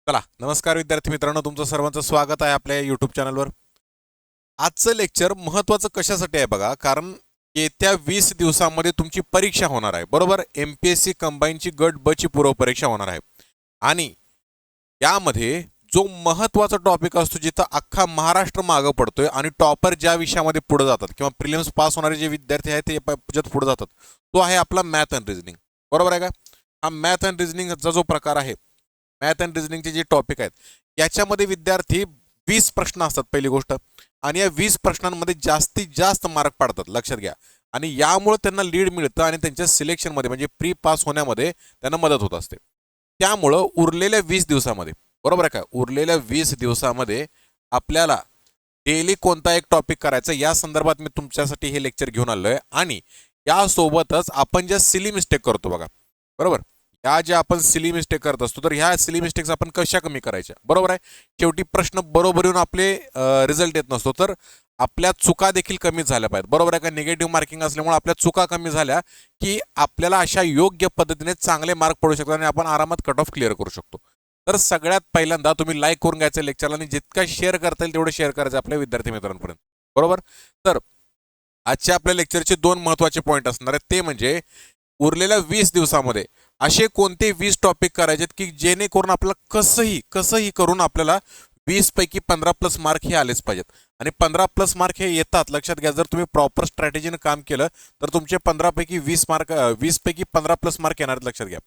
चला नमस्कार विद्यार्थी मित्रांनो, तुमचं सर्वांचं स्वागत आहे आपल्या यूट्यूब चॅनलवर. आजचं लेक्चर महत्त्वाचं कशासाठी आहे बघा, कारण येत्या 20 दिवसांमध्ये तुमची परीक्षा होणार आहे, बरोबर. MPSC कंबाईनची गट ब ची पूर्व परीक्षा होणार आहे आणि यामध्ये जो महत्त्वाचा टॉपिक असतो, जिथं अख्खा महाराष्ट्र मागं पडतोय आणि टॉपर ज्या विषयामध्ये पुढे जातात किंवा प्रिलिम्स पास होणारे जे विद्यार्थी आहेत ते ज्यात पुढे जातात, तो आहे आपला मॅथ अँड रिझनिंग, बरोबर आहे का. हा मॅथ अँड रिझनिंगचा जो प्रकार आहे, मॅथ अँड रिझनिंगचे जे टॉपिक आहेत, याच्यामध्ये विद्यार्थी 20 प्रश्न असतात पहिली गोष्ट, आणि या 20 प्रश्नांमध्ये जास्तीत जास्त मार्क पाडतात, लक्षात घ्या. आणि यामुळे त्यांना लीड मिळतं आणि त्यांच्या सिलेक्शनमध्ये म्हणजे प्री पास होण्यामध्ये त्यांना मदत होत असते. त्यामुळं उरलेल्या 20 दिवसामध्ये, बरोबर आहे का, उरलेल्या 20 दिवसामध्ये आपल्याला डेली कोणता एक टॉपिक करायचा या संदर्भात मी तुमच्यासाठी हे लेक्चर घेऊन आलोय. आणि यासोबतच आपण ज्या सिली मिस्टेक करतो बघा, बरोबर, ह्या ज्या आपण सिली मिस्टेक करत असतो, तर ह्या सिली मिस्टेक्स आपण कशा कमी करायच्या, बरोबर आहे. शेवटी प्रश्न बरोबर येऊन आपले रिझल्ट येत नसतो, तर आपल्या चुका देखील कमी झाल्या पाहिजेत, बरोबर आहे का. निगेटिव्ह मार्किंग असल्यामुळे आपल्या चुका कमी झाल्या की आपल्याला अशा योग्य पद्धतीने चांगले मार्क पडू शकतात आणि आपण आरामात कट ऑफ क्लिअर करू शकतो. तर सगळ्यात पहिल्यांदा तुम्ही लाईक करून घ्यायचं लेक्चरला आणि जितका शेअर करता येईल तेवढं शेअर करायचं आपल्या विद्यार्थी मित्रांपर्यंत, बरोबर. तर आजच्या आपल्या लेक्चरचे 2 महत्त्वाचे पॉईंट असणार आहेत, ते म्हणजे उरलेल्या 20 दिवसामध्ये असे कोणते 20 टॉपिक करायचे की जेणेकरून आपल्याला कसंही करून आपल्याला 20 पैकी 15 प्लस मार्क हे आलेच पाहिजेत. आणि 15 प्लस मार्क हे येतात, लक्षात घ्या. जर तुम्ही प्रॉपर स्ट्रॅटेजीने काम केलं तर तुमचे 15 पैकी 20 मार्क 20 पैकी 15 प्लस मार्क येणार आहेत, लक्षात घ्या.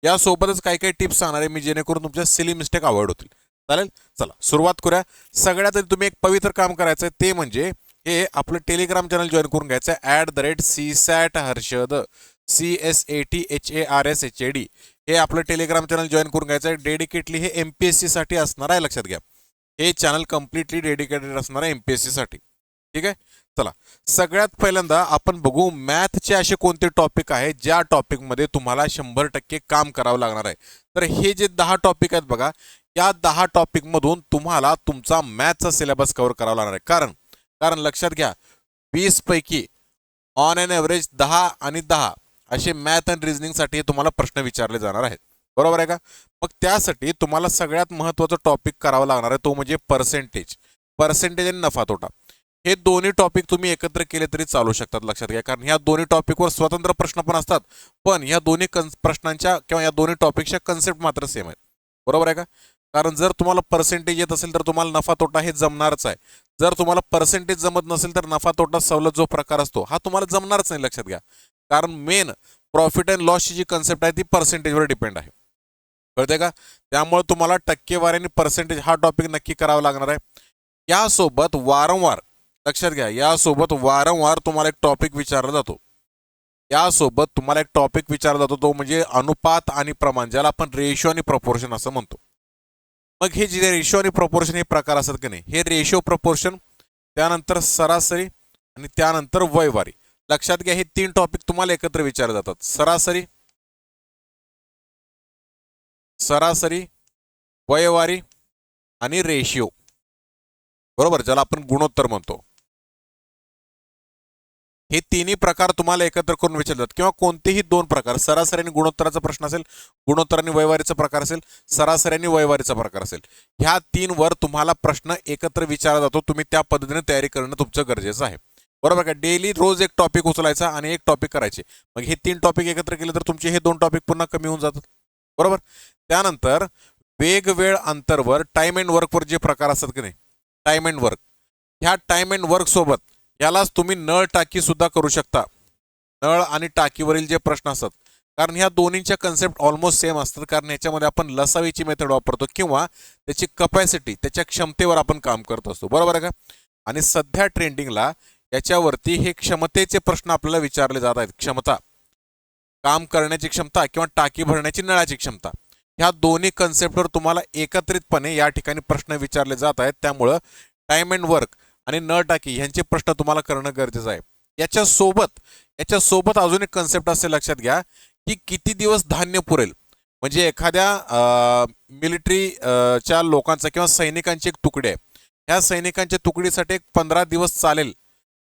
यासोबतच काही काही टिप्स सांगणार आहे मी, जेणेकरून तुमच्या सिली मिस्टेक अवॉइड होतील. चालेल, चला सुरुवात करूया. सगळ्यात आधी तुम्ही एक पवित्र काम करायचं आहे, ते म्हणजे हे आपलं टेलिग्राम चॅनल जॉईन करून घ्यायचं आहे, @CSAT हर्षद CSATHARSHAD. हे आपलं टेलिग्राम चॅनल जॉईन करून घ्यायचं आहे. डेडिकेटली हे MPSC साठी असणार आहे, लक्षात घ्या. हे चॅनल कम्प्लिटली डेडिकेटेड असणार आहे MPSC साठी, ठीक आहे. चला सगळ्यात पहिल्यांदा आपण बघू मॅथचे असे कोणते टॉपिक आहेत ज्या टॉपिकमध्ये तुम्हाला 100% काम करावं लागणार आहे. तर हे जे 10 टॉपिक आहेत बघा, या 10 टॉपिकमधून तुम्हाला तुमचा मॅथचा सिलेबस कव्हर करावा लागणार आहे. कारण कारण लक्षात घ्या, 20 पैकी ऑन एन एव्हरेज 10 आणि 10 असे मॅथ अँड रिझनिंगसाठी तुम्हाला प्रश्न विचारले जाणार आहेत, बरोबर आहे का. मग त्यासाठी तुम्हाला सगळ्यात महत्त्वाचा टॉपिक करावा लागणार आहे, तो म्हणजे पर्सेंटेज आणि नफा तोटा. हे दोन्ही टॉपिक तुम्ही एकत्र केले तरी चालू शकतात, लक्षात घ्या. कारण ह्या दोन्ही टॉपिकवर स्वतंत्र प्रश्न पण असतात, पण ह्या दोन्ही प्रश्नांच्या किंवा या दोन्ही टॉपिकच्या कन्सेप्ट मात्र सेम आहेत, बरोबर आहे का. कारण जर तुम्हाला पर्सेंटेज येत असेल तर तुम्हाला नफा तोटा हे जमणारच आहे. जर तुम्हाला पर्सेंटेज जमत नसेल तर नफा तोटा सवलत जो प्रकार असतो हा तुम्हाला जमणारच नाही, लक्षात घ्या. कारण मेन प्रॉफिट अँड लॉसची जी कन्सेप्ट आहे ती पर्सेंटेजवर डिपेंड आहे, कळते का. त्यामुळे तुम्हाला टक्केवारी आणि पर्सेंटेज हा टॉपिक नक्की करावा लागणार आहे. यासोबत वारंवार, लक्षात घ्या, यासोबत वारंवार तुम्हाला एक टॉपिक विचारला जातो. तो म्हणजे अनुपात आणि प्रमाण, ज्याला आपण रेशो आणि प्रपोर्शन असं म्हणतो. मग हे जे रेशो आणि प्रपोर्शन हे प्रकार असतात की नाही, हे रेशो प्रपोर्शन, त्यानंतर सरासरी आणि त्यानंतर वयवारी. लक्षात घ्या, हे 3 टॉपिक तुम्हाला एकत्र विचारले जातात. सरासरी, वयवारी आणि रेशिओ, बरोबर, ज्याला आपण गुणोत्तर म्हणतो. हे तिन्ही प्रकार तुम्हाला एकत्र करून विचारतात, किंवा कोणतेही 2 प्रकार, सरासरी आणि गुणोत्तराचा प्रश्न असेल, गुणोत्तर आणि वयवारीचा प्रकार असेल, सरासरी आणि वयवारीचा प्रकार असेल, ह्या 3 वर तुम्हाला प्रश्न एकत्र विचारला जातो. तुम्ही त्या पद्धतीने तयारी करणं तुमचं गरजेचं आहे, बरोबर का. डेली रोज एक टॉपिक उचलायचा आणि एक टॉपिक करायचे. मग हे 3 टॉपिक एकत्र केले तर तुमचे हे 2 टॉपिक पुन्हा कमी होऊन जातात, बरोबर. त्यानंतर वेगवेळ अंतरवर टाइम अँड वर्कवर जे प्रकार असतात की नाही, टाइम अँड वर्क, ह्या टाइम अँड वर्क सोबत यालाच तुम्ही नळ टाकी सुद्धा करू शकता. नळ आणि टाकीवरील जे प्रश्न असतात, कारण ह्या दोन्हींच्या कन्सेप्ट ऑलमोस्ट सेम असतात. कारण याच्यामध्ये आपण लसावीची मेथड वापरतो किंवा त्याची कपॅसिटी, त्याच्या क्षमतेवर आपण काम करत असतो, बरोबर आहे का. आणि सध्या ट्रेंडिंगला याच्यावरती हे क्षमतेचे प्रश्न आपल्याला विचारले जात आहेत. क्षमता, काम करण्याची क्षमता किंवा टाकी भरण्याची नळाची क्षमता, ह्या दोन्ही कन्सेप्टवर तुम्हाला एकत्रितपणे या ठिकाणी प्रश्न विचारले जात आहेत. त्यामुळं टाइम अँड वर्क आणि नळ टाकी ह्यांचे प्रश्न तुम्हाला करणं गरजेचं आहे. याच्यासोबत अजून एक कन्सेप्ट असे लक्षात घ्या की किती दिवस धान्य पुरेल. म्हणजे एखाद्या मिलिटरी च्या लोकांचा किंवा सैनिकांची एक तुकडी आहे, ह्या सैनिकांच्या तुकडीसाठी एक 15 दिवस चालेल.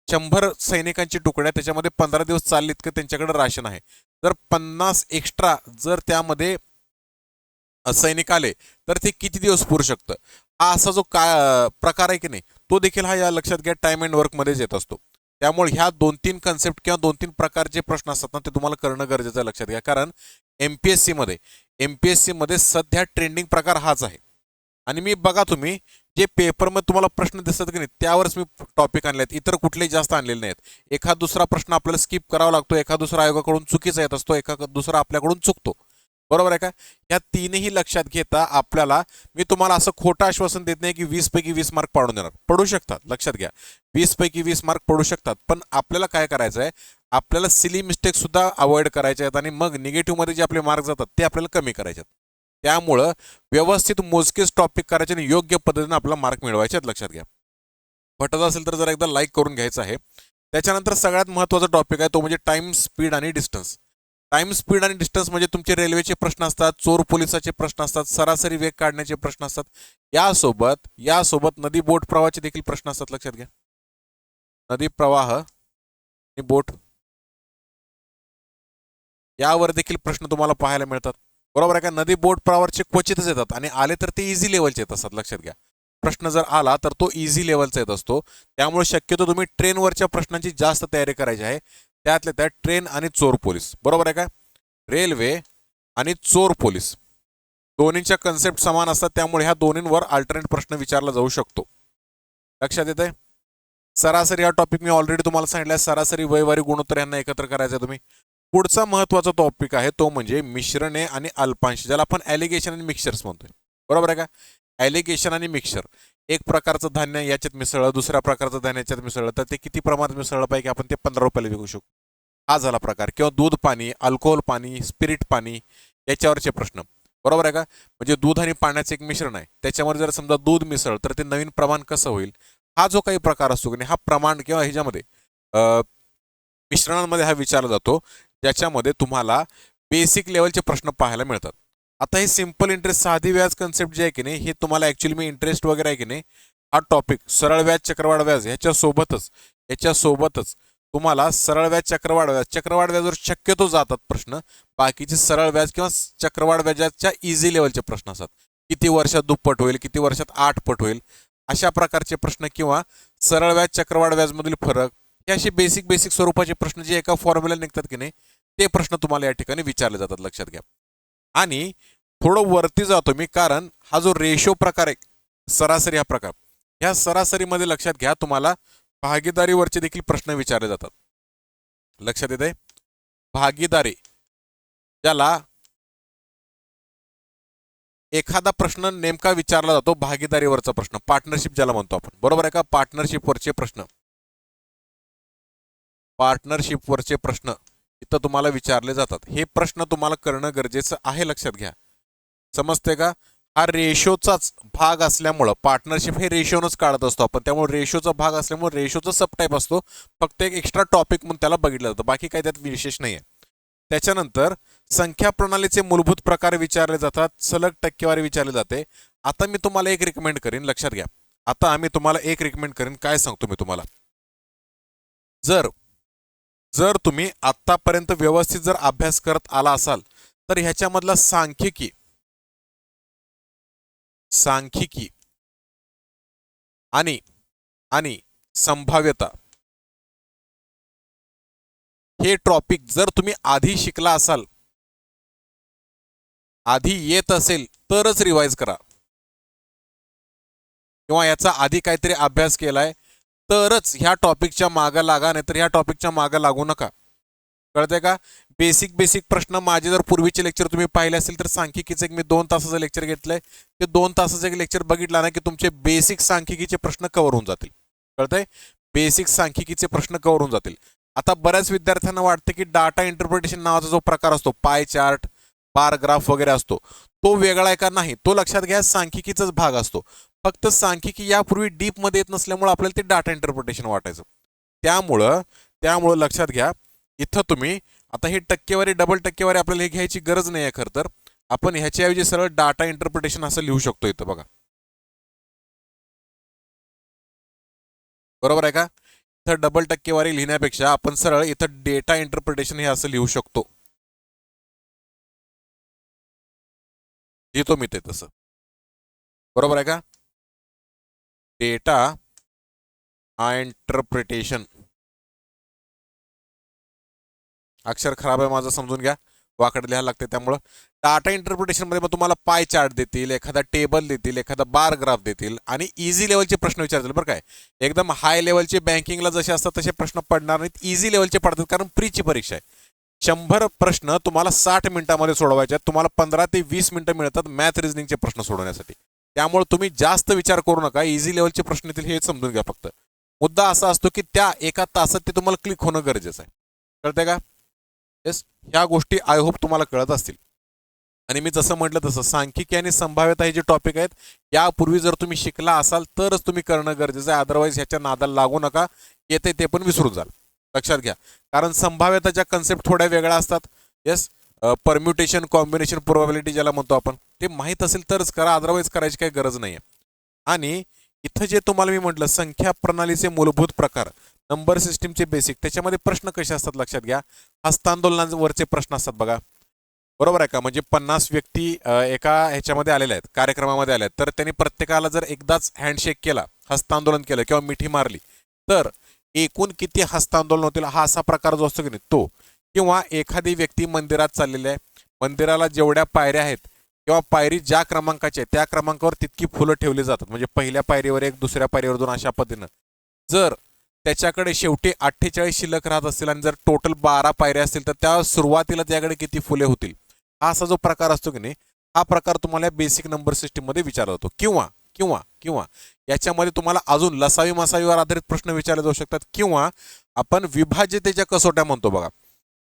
100 सैनिकांची तुकड्या, त्याच्यामध्ये 15 दिवस चालले इतकं त्यांच्याकडे राशन आहे. जर 50 एक्स्ट्रा जर त्यामध्ये सैनिक आले तर ते किती दिवस पुरू शकतं, हा असा जो प्रकार आहे की नाही, तो देखील हा या लक्षात घ्या टाइम अँड वर्कमध्येच येत असतो. त्यामुळे ह्या 2-3 कन्सेप्ट किंवा 2-3 प्रकारचे प्रश्न असतात ना, ते तुम्हाला करणं गरजेचं आहे, लक्षात घ्या. कारण एमपीएससी मध्ये सध्या ट्रेंडिंग प्रकार हाच आहे. आणि मी बघा तुम्ही जे पेपरमध्ये तुम्हाला प्रश्न दिसतात की नाही, त्यावरच मी टॉपिक आणले आहेत, इतर कुठलेही जास्त आणलेले नाहीत. एखाद दुसरा प्रश्न आपल्याला स्किप करावा लागतो, एखाद दुसरा आयोगाकडून चुकीचा येत असतो, एखाद दुसरा आपल्याकडून चुकतो. बरोबर आहे का? या तीनही लक्षात घेता आपल्याला, मी तुम्हाला असं खोटं आश्वासन देत नाही की 20 पैकी 20 मार्क पाडून देणार. पडू शकतात, लक्षात घ्या, 20 पैकी 20 मार्क पडू शकतात. पण आपल्याला काय करायचं आहे, आपल्याला सिली मिस्टेक सुद्धा अवॉइड करायचे आहेत आणि मग निगेटिव्हमध्ये जे आपले मार्क जातात ते आपल्याला कमी करायचे आहेत. त्यामुळं व्यवस्थित मोजकेच टॉपिक करायचे आणि योग्य पद्धतीने आपल्याला मार्क मिळवायचे आहेत, लक्षात घ्या. पटत असेल तर जरा एकदा लाईक करून घ्यायचं आहे. त्याच्यानंतर सगळ्यात महत्त्वाचा टॉपिक आहे तो म्हणजे टाइम, स्पीड आणि डिस्टन्स. टाइम, स्पीड आणि डिस्टन्स म्हणजे तुमचे रेल्वेचे प्रश्न असतात, चोर पोलिसाचे प्रश्न असतात, सरासरी वेग काढण्याचे प्रश्न असतात. यासोबत नदी बोट प्रवाहाचे देखील प्रश्न असतात, लक्षात घ्या. नदी प्रवाह आणि बोट यावर देखील प्रश्न तुम्हाला पाहायला मिळतात. बरोबर आहे का? नदी बोट प्रवाहाचे क्वचितच येतात आणि आले तर ते इझी लेवलचे येत असतात, लक्षात घ्या. प्रश्न जर आला तर तो इझी लेवलचा येत असतो. त्यामुळे शक्यतो तुम्ही ट्रेनवरच्या प्रश्नांची जास्त तयारी करायची आहे. त्यातल्या त्यात ट्रेन आणि चोर पोलीस. बरोबर आहे का? रेल्वे आणि चोर पोलीस दोन्हीच्या कन्सेप्ट समान असतात, त्यामुळे ह्या दोन्हींवर अल्टरनेट प्रश्न विचारला जाऊ शकतो. लक्षात येत आहे? सरासरी हा टॉपिक मी ऑलरेडी तुम्हाला सांगितलं, सरासरी, वयवारी, गुणोत्तर यांना एकत्र करायचं तुम्ही. पुढचा महत्त्वाचा टॉपिक आहे तो म्हणजे मिश्रणे आणि अल्पांश, ज्याला आपण ॲलिगेशन आणि मिक्सचर्स म्हणतोय. बरोबर आहे का? ॲलिगेशन आणि मिक्सचर, एक प्रकारचं धान्य याच्यात मिसळलं, दुसऱ्या प्रकारचं धान्य याच्यात मिसळलं, तर ते किती प्रमाणात मिसळलं पाहिजे, आपण ते 15 रुपयाला विकू शकतो. हा झाला प्रकार. किंवा दूध पाणी, अल्कोहोल पाणी, स्पिरिट पाणी याच्यावरचे प्रश्न. बरोबर आहे का? म्हणजे दूध आणि पाण्याचं एक मिश्रण आहे, त्याच्यामध्ये जर समजा दूध मिसळ तर ते नवीन प्रमाण कसं होईल, हा जो काही प्रकार असतो की नाही, हा प्रमाण किंवा ह्याच्यामध्ये मिश्रणांमध्ये हा विचारला जातो, ज्याच्यामध्ये तुम्हाला बेसिक लेवलचे प्रश्न पाहायला मिळतात. आता हे सिंपल इंटरेस्ट, साधी व्याज कन्सेप्ट जे आहे की नाही, हे तुम्हाला ॲक्च्युली मी इंटरेस्ट वगैरे आहे की नाही, हा टॉपिक सरळ व्याज, चक्रवाढ व्याज ह्याच्यासोबतच तुम्हाला सरळ व्याज, चक्रवाढ व्याजावर शक्यतो जातात प्रश्न. बाकीचे सरळ व्याज किंवा चक्रवाढ व्याजाच्या इझी लेवलचे प्रश्न असतात. किती वर्षात दुप्पट होईल, किती वर्षात 8 पट होईल, अशा प्रकारचे प्रश्न, किंवा सरळ व्याज, चक्रवाढ व्याजमधील फरक, हे असे बेसिक स्वरूपाचे प्रश्न जे एका फॉर्म्युला निघतात की नाही, ते प्रश्न तुम्हाला या ठिकाणी विचारले जातात, लक्षात घ्या. आणि थोडं वरती जातो मी, कारण हा जो रेशो प्रकार आहे, सरासरी हा प्रकार, ह्या सरासरीमध्ये लक्षात घ्या तुम्हाला भागीदारीवरचे देखील प्रश्न विचारले जातात. लक्षात येते? भागीदारी, ज्याला एखादा प्रश्न नेमका विचारला जातो, भागीदारीवरचा प्रश्न, पार्टनरशिप ज्याला म्हणतो आपण. बरोबर आहे का? पार्टनरशिपवरचे प्रश्न इथं तुम्हाला विचारले जातात. हे प्रश्न तुम्हाला करणं गरजेचं आहे, लक्षात घ्या. समजते का? हा रेशोचाच भाग असल्यामुळं, पार्टनरशिप हे रेशोनच काढत असतो आपण, त्यामुळे रेशोचा भाग असल्यामुळे रेशोचा सब टाईप असतो. फक्त एक एक्स्ट्रा टॉपिक म्हणून त्याला बघितलं जातं, बाकी काही त्यात विशेष नाही आहे. त्याच्यानंतर संख्या प्रणालीचे मूलभूत प्रकार विचारले जातात, सलग टक्केवारी विचारली जाते. आता मी तुम्हाला एक रिकमेंड करीन, लक्षात घ्या. काय सांगतो मी तुम्हाला, जर तुम्ही आतापर्यंत व्यवस्थित जर अभ्यास करत आला असाल तर ह्याच्यामधला सांख्यिकी आणि संभाव्यता हे टॉपिक जर तुम्ही आधी शिकला असाल, आधी येत असेल तरच रिवाइज करा, किंवा याचा आधी काहीतरी अभ्यास केलाय तरच ह्या टॉपिकच्या मागं लागा, नाहीतर ह्या टॉपिकच्या मागं लागू नका. कळतंय का? बेसिक प्रश्न माझे जर पूर्वीचे लेक्चर तुम्ही पाहिले असेल तर सांख्यिकीचं एक मी 2 तासाचं लेक्चर घेतलंय, ते 2 तासाचं एक लेक्चर बघितलं ना की तुमचे बेसिक सांख्यिकीचे प्रश्न कव्हर होऊन जातील. कळतंय? बेसिक सांख्यिकीचे प्रश्न कव्हर होऊन जातील. आता बऱ्याच विद्यार्थ्यांना वाटतं की डाटा इंटरप्रिटेशन नावाचा जो प्रकार असतो, पाय चार्ट, बार ग्राफ वगैरे असतो, तो वेगळा आहे का? नाही, तो लक्षात घ्या सांख्यिकीचाच भाग असतो. फक्त सांख्यिकी यापूर्वी डीपमध्ये येत नसल्यामुळे आपल्याला ते डाटा इंटरप्रिटेशन वाटायचं. त्यामुळं लक्षात घ्या, इथं तुम्ही आता ही टक्केवारी, डबल टक्केवारी आपल्याला हे घ्यायची गरज नाही आहे. खरं तर आपण ह्याच्याऐवजी सरळ डाटा इंटरप्रिटेशन असं लिहू शकतो इथं, बघा. बरोबर आहे का? इथं डबल टक्केवारी लिहिण्यापेक्षा आपण सरळ इथं डेटा इंटरप्रिटेशन हे असं लिहू शकतो. लिहितो मी ते तसं, बरोबर आहे का? डेटा इंटरप्रिटेशन, अक्षर खराब आहे माझं समजून घ्या, वाकडे लिहायला लागते. त्यामुळं डाटा इंटरप्रिटेशनमध्ये मग तुम्हाला पाय चार्ट देतील, एखादा टेबल देतील, एखादा बार ग्राफ देतील आणि इझी लेवलचे प्रश्न विचारतील बरं काय. एकदम हाय लेवलचे बँकिंगला जसे असतात तसे प्रश्न पडणार नाहीत, इझी लेवलचे पडतात कारण प्रीची परीक्षा आहे. 100 प्रश्न तुम्हाला 60 मिनिटांमध्ये सोडवायचे आहेत. तुम्हाला 15 ते 20 मिनिटं मिळतात मॅथ रिझनिंगचे प्रश्न सोडवण्यासाठी. त्यामुळे तुम्ही जास्त विचार करू नका, इझी लेवलचे प्रश्न येतील हे समजून घ्या. फक्त मुद्दा असा असतो की त्या एका तासात ते तुम्हाला क्लिक होणं गरजेचं आहे. कळतंय का? येस, ह्या गोष्टी आय होप तुम्हाला कळत असतील. आणि मी जसं म्हटलं तसं सांख्यिकी आणि संभाव्यता हे जे टॉपिक आहेत यापूर्वी जर तुम्ही शिकला असाल तरच तुम्ही करणं गरजेचं आहे, अदरवाईज ह्याच्या नादाला लागू नका, येते ते पण विसरून जाल. लक्षात घ्या, कारण संभाव्यताच्या कन्सेप्ट थोड्या वेगळ्या असतात. येस, परम्युटेशन, कॉम्बिनेशन, प्रोबॅबिलिटी ज्याला म्हणतो आपण, ते माहीत असेल तरच करा, अदरवाईज करायची काही गरज नाही आहे. आणि इथं जे तुम्हाला मी म्हटलं संख्या प्रणालीचे मूलभूत प्रकार, नंबर सिस्टीमचे बेसिक, त्याच्यामध्ये प्रश्न कसे असतात लक्षात घ्या. हस्तांदोलनावरचे प्रश्न असतात बघा, बरोबर आहे का? म्हणजे 50 व्यक्ती एका ह्याच्यामध्ये आलेल्या आहेत, कार्यक्रमामध्ये आल्या आहेत, तर त्यांनी प्रत्येकाला जर एकदाच हँडशेक केला, हस्तांदोलन केलं किंवा मिठी मारली तर एकूण किती हस्तांदोलन होतील, हा असा प्रकार जो असतो की नाही तो. किंवा एखादी व्यक्ती मंदिरात चाललेली आहे, मंदिराला जेवढ्या पायऱ्या आहेत किंवा पायरी ज्या क्रमांकाची आहे त्या क्रमांकावर तितकी फुलं ठेवली जातात, म्हणजे पहिल्या पायरीवर एक, दुसऱ्या पायरीवर दोन, अशा पद्धतीनं. जर त्याच्याकडे शेवटी 48 शिल्लक राहत असतील आणि जर टोटल 12 पायऱ्या असतील तर त्या सुरुवातीला त्याकडे किती फुले होतील, हा असा जो प्रकार असतो की नाही, हा प्रकार तुम्हाला बेसिक नंबर सिस्टीममध्ये विचारला जातो. किंवा किंवा किंवा याच्यामध्ये तुम्हाला अजून लसावी मसावीवर आधारित प्रश्न विचारले जाऊ शकतात. किंवा आपण विभाज्यतेच्या कसोट्या म्हणतो बघा,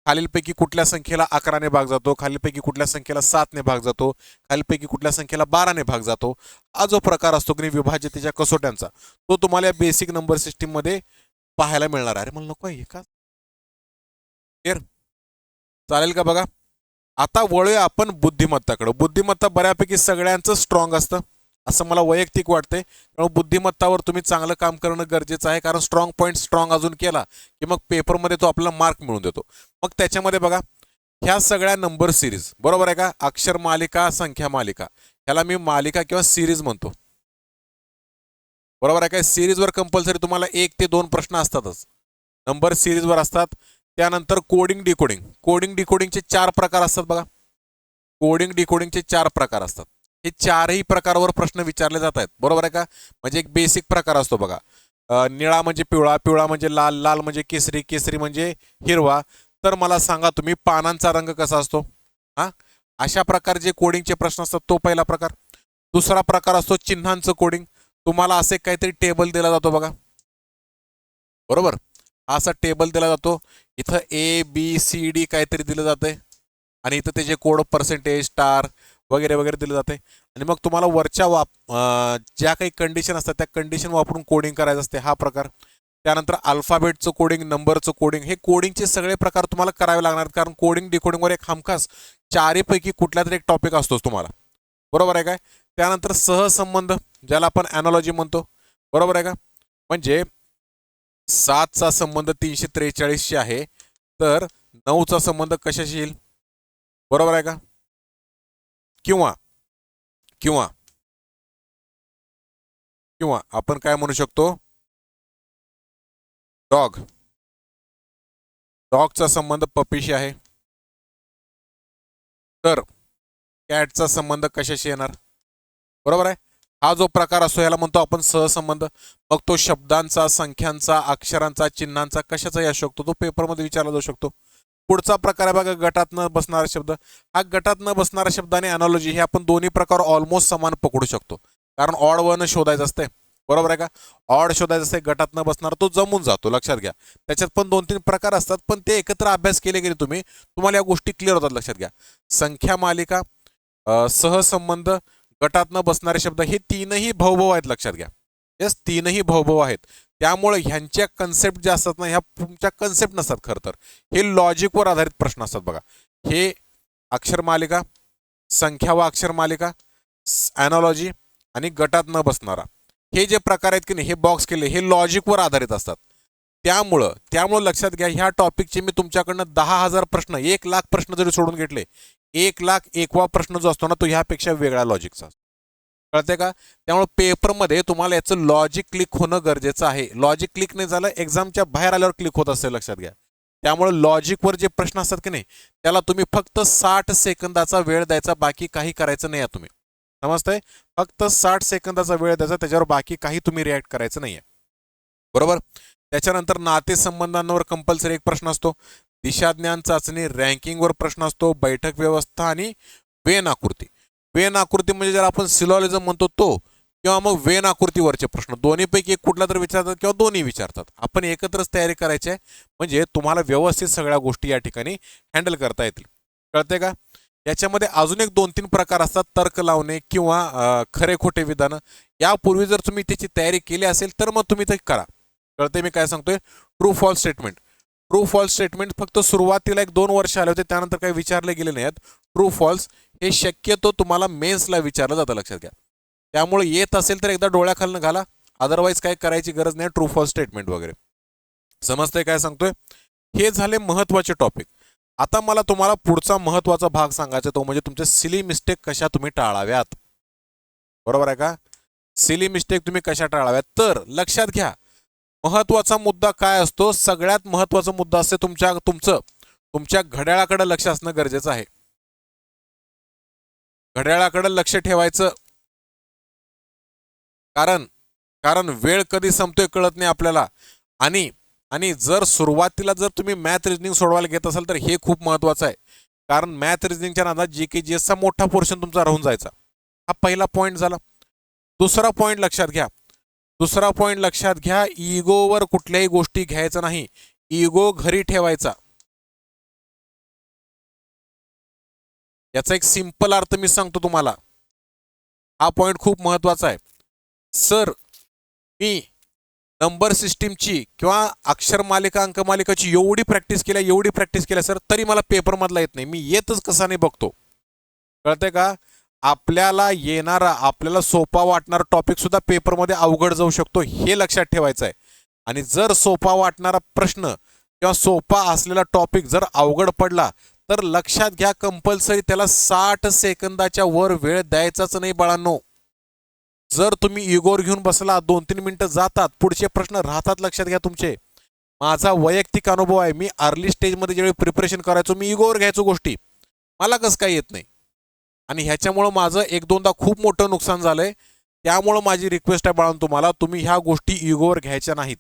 खालीलपैकी कुठल्या संख्येला 11ने भाग जातो, खालीलपैकी कुठल्या संख्येला 7ने भाग जातो, खालीलपैकी कुठल्या संख्येला 12ने भाग जातो, हा जो प्रकार असतो की नाही विभाज्यतेच्या कसोट्यांचा, तो तुम्हाला या बेसिक नंबर सिस्टीममध्ये पाहायला मिळणार आहे. मला नको आहे का, क्लिअर चालेल का? बघा, आता वळूया आपण बुद्धिमत्ताकडे. बुद्धिमत्ता बऱ्यापैकी सगळ्यांचं स्ट्रॉंग असतं असं मला वैयक्तिक वाटते. त्यामुळे बुद्धिमत्तावर तुम्ही चांगलं काम करणं गरजेचं आहे, कारण स्ट्रॉंग पॉईंट स्ट्रॉंग अजून केला की मग पेपरमध्ये तो आपल्याला मार्क मिळून देतो. मग त्याच्यामध्ये बघा, ह्या सगळ्या नंबर सिरीज, बरोबर आहे का? अक्षर मालिका, संख्या मालिका, ह्याला मी मालिका किंवा सिरीज म्हणतो, बरोबर आहे काय? सिरीजवर कंपल्सरी तुम्हाला 1 ते 2 प्रश्न असतातच, नंबर सिरीजवर असतात. त्यानंतर कोडिंग डिकोडिंग, कोडिंग डिकोडिंगचे 4 प्रकार असतात बघा, कोडिंग डिकोडिंगचे 4 प्रकार असतात. हे 4ही प्रकारावर प्रश्न विचारले जात आहेत, बरोबर आहे का? म्हणजे एक बेसिक प्रकार असतो बघा, निळा म्हणजे पिवळा, पिवळा म्हणजे लाल, लाल म्हणजे केसरी, केसरी म्हणजे हिरवा. तर मला सांगा तुम्ही पानांचा रंग कसा असतो? हा, अशा प्रकारचे कोडिंगचे प्रश्न असतात, तो पहिला प्रकार. दुसरा प्रकार असतो चिन्हांचं कोडिंग. तुम्हाला असे काहीतरी टेबल दिला जातो बघा, बरोबर, असा टेबल दिला जातो, इथं ABCD काहीतरी दिलं जातंय आणि इथं त्याचे कोड, पर्सेंटेज, स्टार वगैरे वगैरे दिलं जाते. आणि मग तुम्हाला वरच्या ज्या काही कंडिशन असतात त्या कंडिशन वापरून कोडिंग करायचं असते, हा प्रकार. त्यानंतर अल्फाबेटचं कोडिंग, नंबरचं कोडिंग, हे कोडिंगचे सगळे प्रकार तुम्हाला करावे लागणार, कारण कोडिंग डिकोडिंगवर एक हमखास 4पैकी कुठला तरी एक टॉपिक असतोच तुम्हाला, बरोबर आहे काय? त्यानंतर सहसंबंध, ज्याला आपण ॲनॉलॉजी म्हणतो, बरोबर आहे का? म्हणजे 7चा संबंध 343शी आहे, तर 9चा संबंध कशाशी येईल, बरोबर आहे का? किंवा किंवा किंवा आपण काय म्हणू शकतो, डॉग, डॉगचा संबंध पपीशी आहे, तर कॅटचा संबंध कशाशी येणार, बरोबर आहे? हा जो प्रकार असतो याला म्हणतो आपण सहसंबंध. मग तो शब्दांचा, संख्यांचा, अक्षरांचा, चिन्हांचा, कशाचाही असू शकतो, तो पेपरमध्ये विचारला जाऊ शकतो. पुढचा प्रकार आहे बघा, गटात न बसणारा शब्द. हा गटात न बसणारा शब्द आणि अॅनॉलॉजी हे आपण दोन्ही प्रकार ऑलमोस्ट समान पकडू शकतो, कारण ऑड वन शोधायचं असते, बरोबर आहे का? ऑड शोधायचं असते, गटात न बसणारा तो जमून जातो, लक्षात घ्या. त्याच्यात पण 2-3 प्रकार असतात, पण ते एकत्र अभ्यास केले गेले तुम्ही, तुम्हाला या गोष्टी क्लिअर होतात, लक्षात घ्या. संख्या मालिका, सहसंबंध, गटात न बसणारे शब्द, हे 3ही भाऊभाऊ आहेत, लक्षात घ्या. येस, 3ही भाऊभाऊ आहेत. त्यामुळे ह्यांच्या कन्सेप्ट ज्या असतात ना, ह्या तुमच्या कन्सेप्ट नसतात खरं तर, हे लॉजिकवर आधारित प्रश्न असतात बघा. हे अक्षर मालिका, संख्या व अक्षर मालिका, ॲनॉलॉजी आणि गटात न बसणारा, हे जे प्रकार आहेत की नाही, हे बॉक्स केले, हे लॉजिकवर आधारित असतात. त्यामुळं लक्षात घ्या, ह्या टॉपिकचे मी तुमच्याकडनं 10,000 प्रश्न, 1,00,000 प्रश्न जरी सोडून घेतले, 1,01,000वा प्रश्न जो असतो ना तो ह्यापेक्षा वेगळा लॉजिकचा असतो. कळते का? त्यामुळे पेपरमध्ये तुम्हाला याचं लॉजिक क्लिक होणं गरजेचं आहे. लॉजिक क्लिक नाही झालं एक्झामच्या बाहेर आल्यावर क्लिक होत असेल, लक्षात घ्या. त्यामुळे लॉजिकवर जे प्रश्न असतात की नाही त्याला तुम्ही फक्त 60 सेकंदाचा वेळ द्यायचा, बाकी काही करायचं नाही आहे तुम्ही. समजतंय? फक्त 60 सेकंदाचा वेळ द्यायचा, त्याच्यावर बाकी काही तुम्ही रिॲक्ट करायचं नाहीये. बरोबर. त्याच्यानंतर नातेसंबंधांवर कंपल्सरी एक प्रश्न असतो. दिशाज्ञान चाचणी, रँकिंगवर प्रश्न असतो, बैठक व्यवस्था आणि वेन आकृती. वेन आकृती म्हणजे जर आपण सिलॉलिझम म्हणतो तो, किंवा मग वेन आकृतीवरचे प्रश्न, दोन्हीपैकी एक कुठला तर विचारतात किंवा दोन्ही विचारतात. आपण एकत्रच तयारी करायची आहे, म्हणजे तुम्हाला व्यवस्थित सगळ्या गोष्टी या ठिकाणी हँडल करता येतील. कळते का? याच्यामध्ये अजून एक 2-3 प्रकार असतात, तर्क लावणे किंवा खरे खोटे विधान. यापूर्वी जर तुम्ही त्याची तयारी केली असेल तर मग तुम्ही ते करा. कळते मी काय सांगतोय? True false statement. True false statement फक्त सुरुवातीला 1-2 वर्ष आले होते, त्यानंतर काही विचारले गेले नाहीत. ट्रू फॉल्स हे शक्यतो तुम्हाला मेन्सला विचारलं जातं, लक्षात घ्या. त्यामुळे येत असेल तर एकदा डोळ्याखालनं घाला, अदरवाईज काय करायची गरज नाही. ट्रू फॉल्स स्टेटमेंट वगैरे. समजतंय काय सांगतोय? हे झाले महत्वाचे टॉपिक. आता मला तुम्हाला पुढचा महत्वाचा भाग सांगायचा, तो म्हणजे तुमचे सिली मिस्टेक कशा तुम्ही टाळाव्यात. बरोबर आहे का? सिली मिस्टेक तुम्ही कशा टाळाव्यात. तर लक्षात घ्या, महत्वाचा मुद्दा काय असतो? सगळ्यात महत्वाचा मुद्दा असते तुमच्या घड्याळाकडे लक्ष असणं गरजेचं आहे. घड्याळाकडे लक्ष ठेवायचं, कारण वेळ कधी संपतोय कळत नाही आपल्याला. आणि जर सुरुवातीला जर तुम्ही मॅथ रिजनिंग सोडवायला घेत असाल तर हे खूप महत्वाचं आहे. कारण मॅथ रिजनिंगच्या नादात जीके जीएसचा मोठा पोर्शन तुमचा राहून जायचा. हा पहिला पॉईंट झाला. दुसरा पॉईंट लक्षात घ्या, इगोवर कुठल्याही गोष्टी घ्यायचं नाही. इगो घरी ठेवायचा. याचा एक सिंपल अर्थ मी सांगतो तुम्हाला. हा पॉईंट खूप महत्वाचा आहे. सर, मी नंबर सिस्टीमची किंवा अक्षर मालिका अंकमालिकाची एवढी प्रॅक्टिस केल्या सर, तरी मला पेपरमधला येत नाही. मी येतच कसा नाही बघतो. कळतंय का? आपल्याला येणारा, आपल्याला सोपा वाटणारा टॉपिक सुद्धा पेपरमध्ये अवघड जाऊ शकतो, हे लक्षात ठेवायचं आहे. आणि जर सोपा वाटणारा प्रश्न किंवा सोपा असलेला टॉपिक जर अवघड पडला तर लक्षात घ्या, कंपल्सरी त्याला 60 सेकंदाच्या वर वेळ द्यायचाच नाही बाळांनो. जर तुम्ही इगोर घेऊन बसला, 2-3 मिनिटं जातात, पुढचे प्रश्न राहतात. लक्षात घ्या तुमचे. माझा वैयक्तिक अनुभव आहे. मी अर्ली स्टेजमध्ये ज्यावेळी प्रिपरेशन करायचो, मी इगोवर घ्यायचो गोष्टी. मला कसं काय येत नाही, आणि ह्याच्यामुळं माझं 1-2दा खूप मोठं नुकसान झालंय. त्यामुळं माझी रिक्वेस्ट आहे बाळांनो तुम्हाला, तुम्ही ह्या गोष्टी इगोवर घ्यायच्या नाहीत.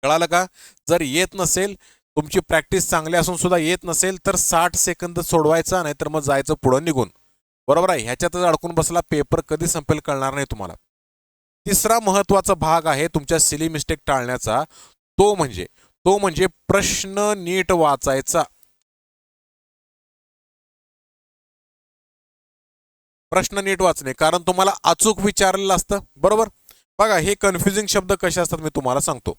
कळालं का? जर येत नसेल, तुमची प्रॅक्टिस चांगली असून सुद्धा येत नसेल तर 60 सेकंद सोडवायचा, नाहीतर मग जायचं पुढं निघून. बरोबर आहे? ह्याच्यातच अडकून बसला, पेपर कधी संपेल कळणार नाही तुम्हाला. तिसरा महत्वाचा भाग आहे तुमच्या सिली मिस्टेक टाळण्याचा, तो म्हणजे प्रश्न नीट वाचायचा. प्रश्न नीट वाचणे, कारण तुम्हाला अचूक विचारलेलं असतं. बरोबर? बघा, हे कन्फ्युजिंग शब्द कसे असतात मी तुम्हाला सांगतो.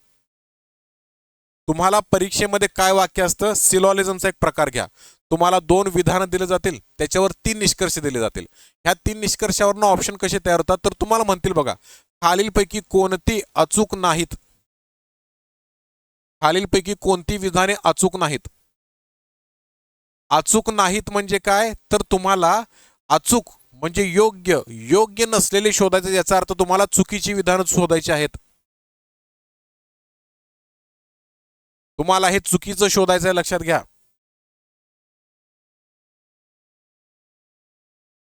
तुम्हाला परीक्षेमध्ये काय वाक्य असतं? सिलॉलिझमचा एक प्रकार घ्या. तुम्हाला 2 विधानं दिले जातील, त्याच्यावर 3 निष्कर्ष दिले जातील. ह्या 3 निष्कर्षावरनं ऑप्शन कसे तयार होतात? तर तुम्हाला म्हणतील बघा, खालीलपैकी कोणती अचूक नाहीत. खालीलपैकी कोणती विधाने अचूक नाहीत. अचूक नाहीत म्हणजे काय? तर तुम्हाला अचूक म्हणजे योग्य नसलेले शोधायचे, याचा अर्थ तुम्हाला चुकीची विधानं शोधायची आहेत. तुम्हाला हे चुकीचं शोधायचं आहे, लक्षात घ्या.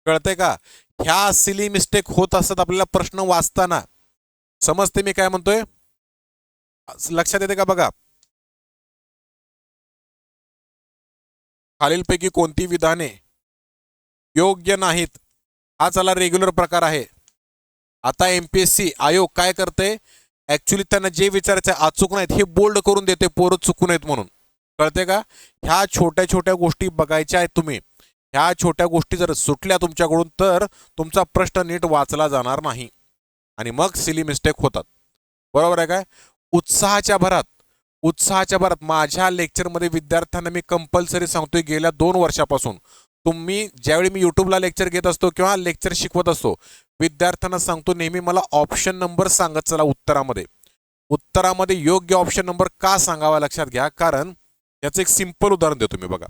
कळतंय का? ह्या सिली मिस्टेक होत असतात आपल्याला प्रश्न वाचताना. समजते मी काय म्हणतोय? लक्षात येते का? बघा, खालीलपैकी कोणती विधाने योग्य नाहीत, हा चला रेग्युलर प्रकार आहे. आता एमपीएससी आयोग काय करते? ऍक्च्युली त्यांना जे विचारायचं अचूक नाहीत हे बोल्ड करून देते, पोरं चुकू नयेत म्हणून. कळते का? ह्या छोट्या छोट्या गोष्टी बघायच्या आहेत तुम्ही. ह्या छोट्या गोष्टी जर सुटल्या तुमच्याकडून तर तुमचा प्रश्न नीट वाचला जाणार नाही आणि मग सिली मिस्टेक होतात. बरोबर आहे काय? उत्साहाच्या भरात माझ्या लेक्चरमध्ये विद्यार्थ्यांना मी कंपल्सरी सांगतोय, गेल्या 2 वर्षापासून तुम्ही ज्यावेळी मी युट्यूबला लेक्चर घेत असतो किंवा लेक्चर शिकवत असतो, विद्यार्थ्यांना सांगतो नेहमी, मला ऑप्शन नंबर सांगत चला उत्तरामध्ये योग्य ऑप्शन नंबर का सांगावा. लक्षात घ्या, कारण याचं एक सिंपल उदाहरण देतो मी. बघा,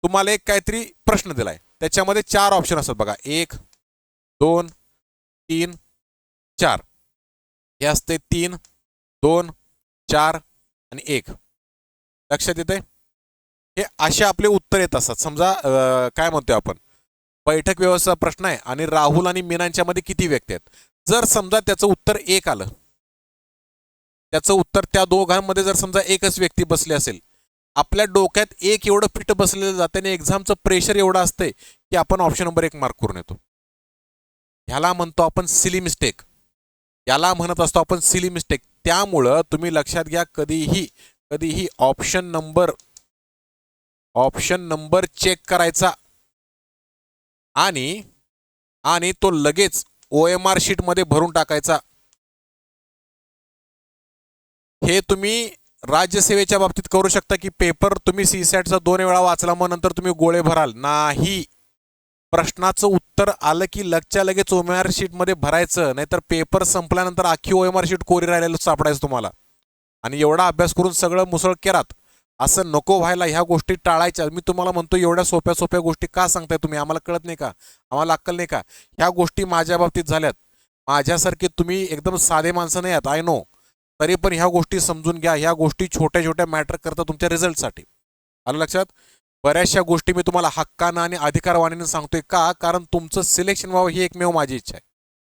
तुम्हाला एक काहीतरी प्रश्न दिलाय, त्याच्यामध्ये 4 ऑप्शन असतात बघा, 1 2 3 4. हे असते 3 2 4 आणि 1. लक्षात येते? हे असे आपले उत्तर येत असतात. समजा काय म्हणतोय आपण, बैठक व्यवस्था प्रश्न आहे आणि राहुल आणि मीनांच्या मध्ये किती व्यक्ती आहेत. जर समजा त्याचं उत्तर 1 आलं, त्याचं उत्तर त्या दोघांमध्ये जर समजा एकच व्यक्ती बसली असेल, आपल्या डोक्यात एक एवढं फिट बसलेलं जाते आणि एक्झामचं प्रेशर एवढं असतंय की आपण ऑप्शन नंबर 1 मार्क करून येतो. ह्याला म्हणतो आपण सिली मिस्टेक. याला म्हणत असतो आपण सिली मिस्टेक. त्यामुळं तुम्ही लक्षात घ्या, कधीही ऑप्शन नंबर चेक करायचा आणि तो लगेच OMR शीट मध्ये भरून टाकायचा. हे तुम्ही राज्यसेवेच्या बाबतीत करू शकता की पेपर तुम्ही सीसॅटचा 2 वेळा वाचला, मग नंतर तुम्ही गोळे भराल नाही. प्रश्नाचं उत्तर आलं की लगेच OMR शीट मध्ये भरायचं, नाहीतर पेपर संपल्यानंतर अख्खी OMR शीट कोरी राहिलेलं सापडायचं तुम्हाला. आणि एवढा अभ्यास करून सगळं मुसळ केरात, असं नको व्हायला. ह्या गोष्टी टाळायच्या. मी तुम्हाला म्हणतो एवढ्या सोप्या गोष्टी का सांगताय तुम्ही, आम्हाला कळत नाही का, आम्हाला अक्कल नाही का. ह्या गोष्टी माझ्या बाबतीत झाल्यात. माझ्यासारखे तुम्ही एकदम साधे माणसं नाही आहात, आय नो, तरी पण ह्या गोष्टी समजून घ्या. ह्या गोष्टी छोट्या मॅटर करतात तुमच्या रिझल्टसाठी. आलं लक्षात? बऱ्याचशा गोष्टी मी तुम्हाला हक्कानं आणि अधिकारवाणीनं सांगतोय का, कारण तुमचं सिलेक्शन व्हावं ही एकमेव माझी इच्छा आहे.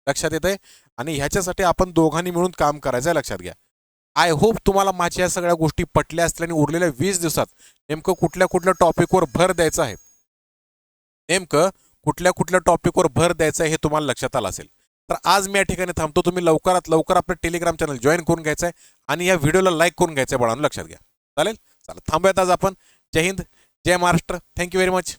लक्षात येतंय? आणि ह्याच्यासाठी आपण दोघांनी मिळून काम करायचं आहे, लक्षात घ्या. आय होप तुम्हाला माझ्या या सगळ्या गोष्टी पटल्या असतील आणि उरलेल्या 20 दिवसात नेमकं कुठल्या टॉपिकवर भर द्यायचा आहे, नेमकं कुठल्या टॉपिकवर भर द्यायचं आहे हे तुम्हाला लक्षात आलं असेल. तर आज मी या ठिकाणी थांबतो. तुम्ही लवकरात लवकर आपलं टेलिग्राम चॅनल जॉईन करून घ्यायचं आहे आणि या व्हिडिओला लाईक करून घ्यायचं आहे बाळांनो, लक्षात घ्या. चालेल? चला थांबूयात आज आपण. जय हिंद, जय महाराष्ट्र. Thank you very much.